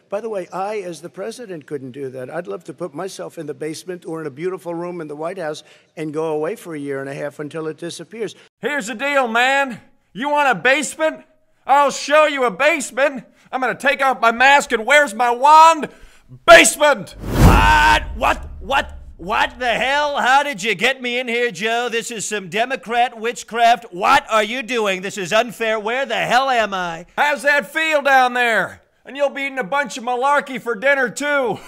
By the way, I, as the president, couldn't do that. I'd love to put myself in the basement or in a beautiful room in the White House and go away for a year and a half until it disappears. Here's the deal, man. You want a basement? I'll show you a basement. I'm gonna take off my mask and where's my wand? Basement! What the hell? How did you get me in here, Joe? This is some Democrat witchcraft. What are you doing? This is unfair. Where the hell am I? How's that feel down there? And you'll be eating a bunch of malarkey for dinner, too.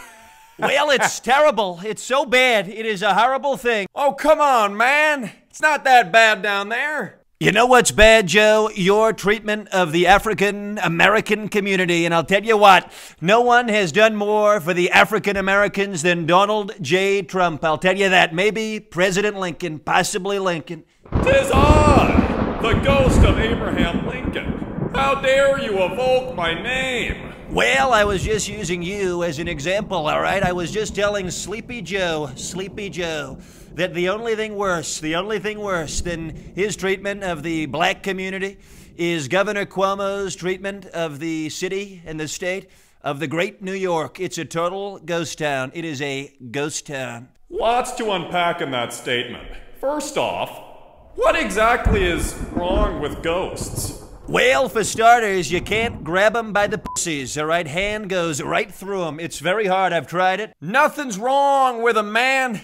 Well, it's terrible. It's so bad. It is a horrible thing. Oh, come on, man. It's not that bad down there. You know what's bad, Joe? Your treatment of the African American community. And I'll tell you what, no one has done more for the African Americans than Donald J. Trump. I'll tell you that. Maybe President Lincoln, possibly Lincoln. 'Tis I, the ghost of Abraham Lincoln. How dare you evoke my name? Well, I was just using you as an example, all right? I was just telling Sleepy Joe, that the only thing worse than his treatment of the black community is Governor Cuomo's treatment of the city and the state of the great New York. It's a total ghost town. It is a ghost town. Lots to unpack in that statement. First off, what exactly is wrong with ghosts? Well, for starters, you can't grab them by the pussies, all right? Hand goes right through them. It's very hard. I've tried it. Nothing's wrong with them, man.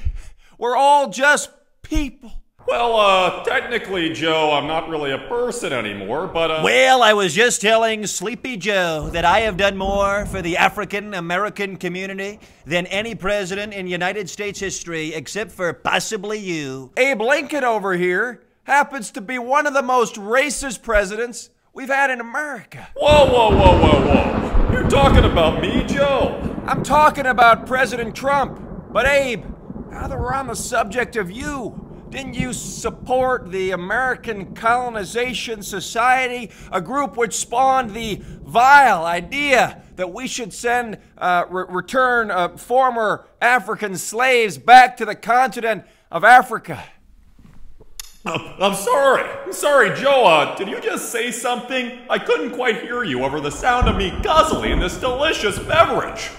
We're all just people. Well, technically, Joe, I'm not really a person anymore, but, Well, I was just telling Sleepy Joe that I have done more for the African American community than any president in United States history, except for possibly you. Abe Lincoln over here happens to be one of the most racist presidents we've had in America. Whoa. You're talking about me, Joe? I'm talking about President Trump. But Abe, now that we're on the subject of you, didn't you support the American Colonization Society, a group which spawned the vile idea that we should send, return former African slaves back to the continent of Africa? I'm sorry, Joe, did you just say something? I couldn't quite hear you over the sound of me guzzling this delicious beverage.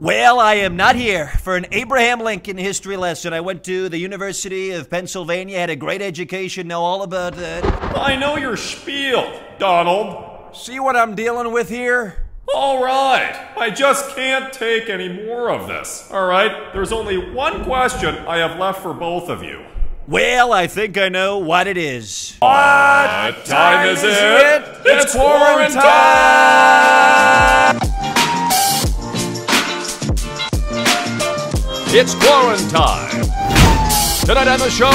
Well, I am not here for an Abraham Lincoln history lesson. I went to the University of Pennsylvania, had a great education, know all about that. I know your spiel, Donald. See what I'm dealing with here? All right, I just can't take any more of this. All right, there's only one question I have left for both of you. Well, I think I know what it is. What time is it? It's quarantine! It's Quarantime. Tonight on the show,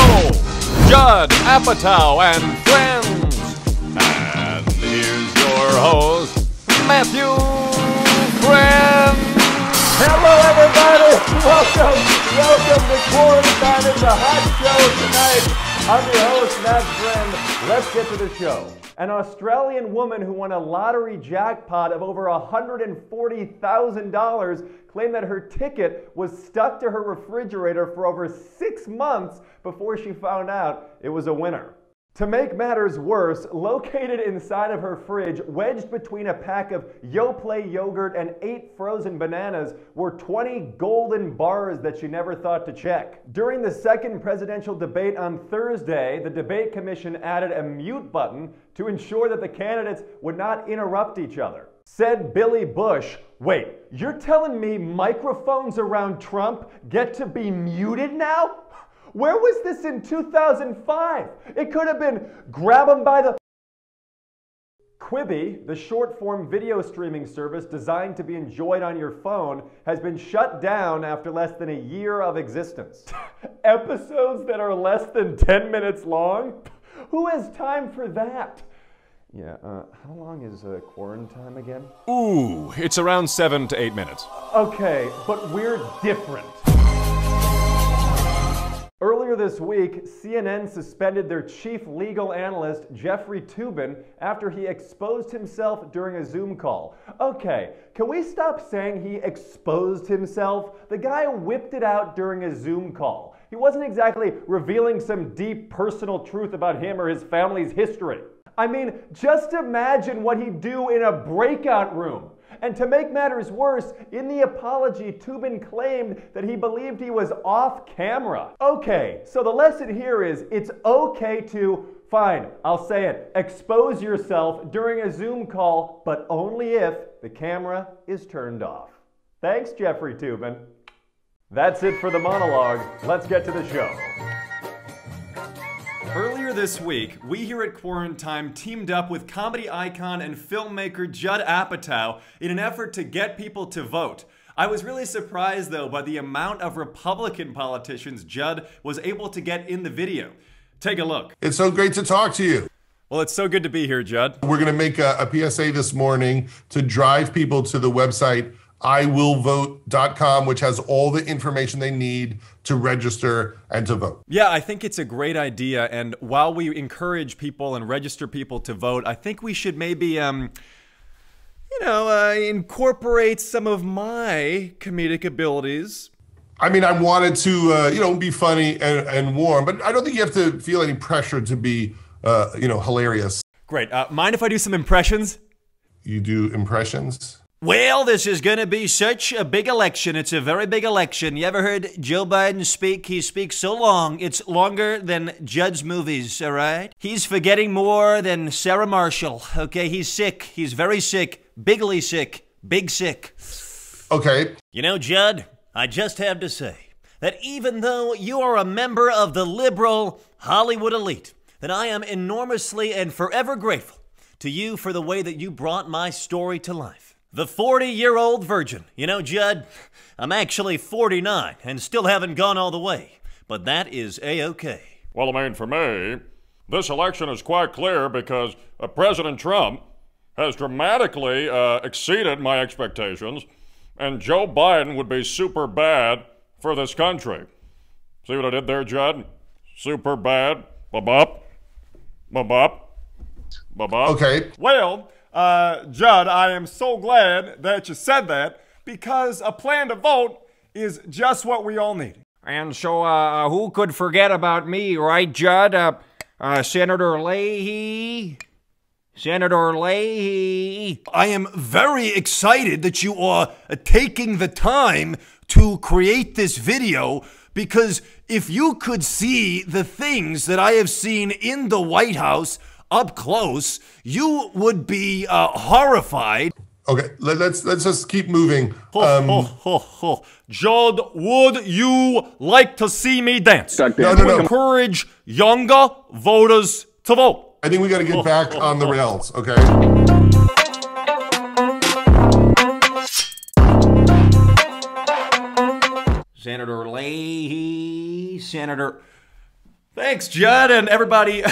Judd Apatow and friends. And here's your host, Matthew Friend. Hello, everybody. Welcome to Quarantine. It's a hot show tonight. I'm your host, Matt Friend. Let's get to the show. An Australian woman who won a lottery jackpot of over $140,000 claimed that her ticket was stuck to her refrigerator for over 6 months before she found out it was a winner. To make matters worse, located inside of her fridge, wedged between a pack of Yoplait yogurt and 8 frozen bananas, were 20 golden bars that she never thought to check. During the second presidential debate on Thursday, the debate commission added a mute button to ensure that the candidates would not interrupt each other. Said Billy Bush, "Wait, you're telling me microphones around Trump get to be muted now? Where was this in 2005? It could have been grab them by the..." Quibi, the short-form video streaming service designed to be enjoyed on your phone, has been shut down after less than a year of existence. Episodes that are less than 10 minutes long? Who has time for that? Yeah, how long is Quarantine again? Ooh, it's around 7 to 8 minutes. Okay, but we're different. Earlier this week, CNN suspended their chief legal analyst, Jeffrey Toobin, after he exposed himself during a Zoom call. Okay, can we stop saying he exposed himself? The guy whipped it out during a Zoom call. He wasn't exactly revealing some deep personal truth about him or his family's history. I mean, just imagine what he'd do in a breakout room. And to make matters worse, in the apology, Toobin claimed that he believed he was off camera. Okay, so the lesson here is it's okay to, fine, I'll say it, expose yourself during a Zoom call, but only if the camera is turned off. Thanks, Jeffrey Toobin. That's it for the monologue. Let's get to the show. Earlier this week, we here at Quarantime teamed up with comedy icon and filmmaker Judd Apatow in an effort to get people to vote. I was really surprised, though, by the amount of Republican politicians Judd was able to get in the video. Take a look. It's so great to talk to you. Well, it's so good to be here, Judd. We're going to make a PSA this morning to drive people to the website iwillvote.com, which has all the information they need to register and to vote. Yeah, I think it's a great idea. And while we encourage people and register people to vote, I think we should maybe, incorporate some of my comedic abilities. I mean, I wanted to, be funny and warm, but I don't think you have to feel any pressure to be, hilarious. Great. Mind if I do some impressions? You do impressions? Well, this is going to be such a big election. It's a very big election. You ever heard Joe Biden speak? He speaks so long, it's longer than Judd's movies, all right? He's forgetting more than Sarah Marshall, okay? He's sick. He's very sick. Bigly sick. Big sick. Okay. You know, Judd, I just have to say that even though you are a member of the liberal Hollywood elite, that I am enormously and forever grateful to you for the way that you brought my story to life. The 40-year-old virgin. You know, Judd, I'm actually 49 and still haven't gone all the way, but that is A-okay. Well, I mean, for me, this election is quite clear because President Trump has dramatically exceeded my expectations, and Joe Biden would be super bad for this country. See what I did there, Judd? Super bad. Ba-bop. Ba-bop. Ba-bop. Okay. Well, Judd, I am so glad that you said that because a plan to vote is just what we all need. And so, who could forget about me, right, Judd? Senator Leahy? Senator Leahy. I am very excited that you are taking the time to create this video because if you could see the things that I have seen in the White House up close, you would be horrified. Okay, let's just keep moving. Judd, would you like to see me dance? No. Encourage younger voters to vote. I think we got to get back on the rails, okay? Senator Leahy, Senator... Thanks, Judd, and everybody,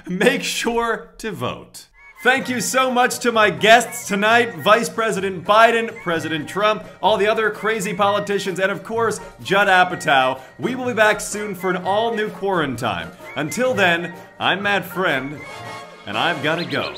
make sure to vote. Thank you so much to my guests tonight, Vice President Biden, President Trump, all the other crazy politicians, and of course, Judd Apatow. We will be back soon for an all-new Quarantime. Until then, I'm Matt Friend, and I've got to go.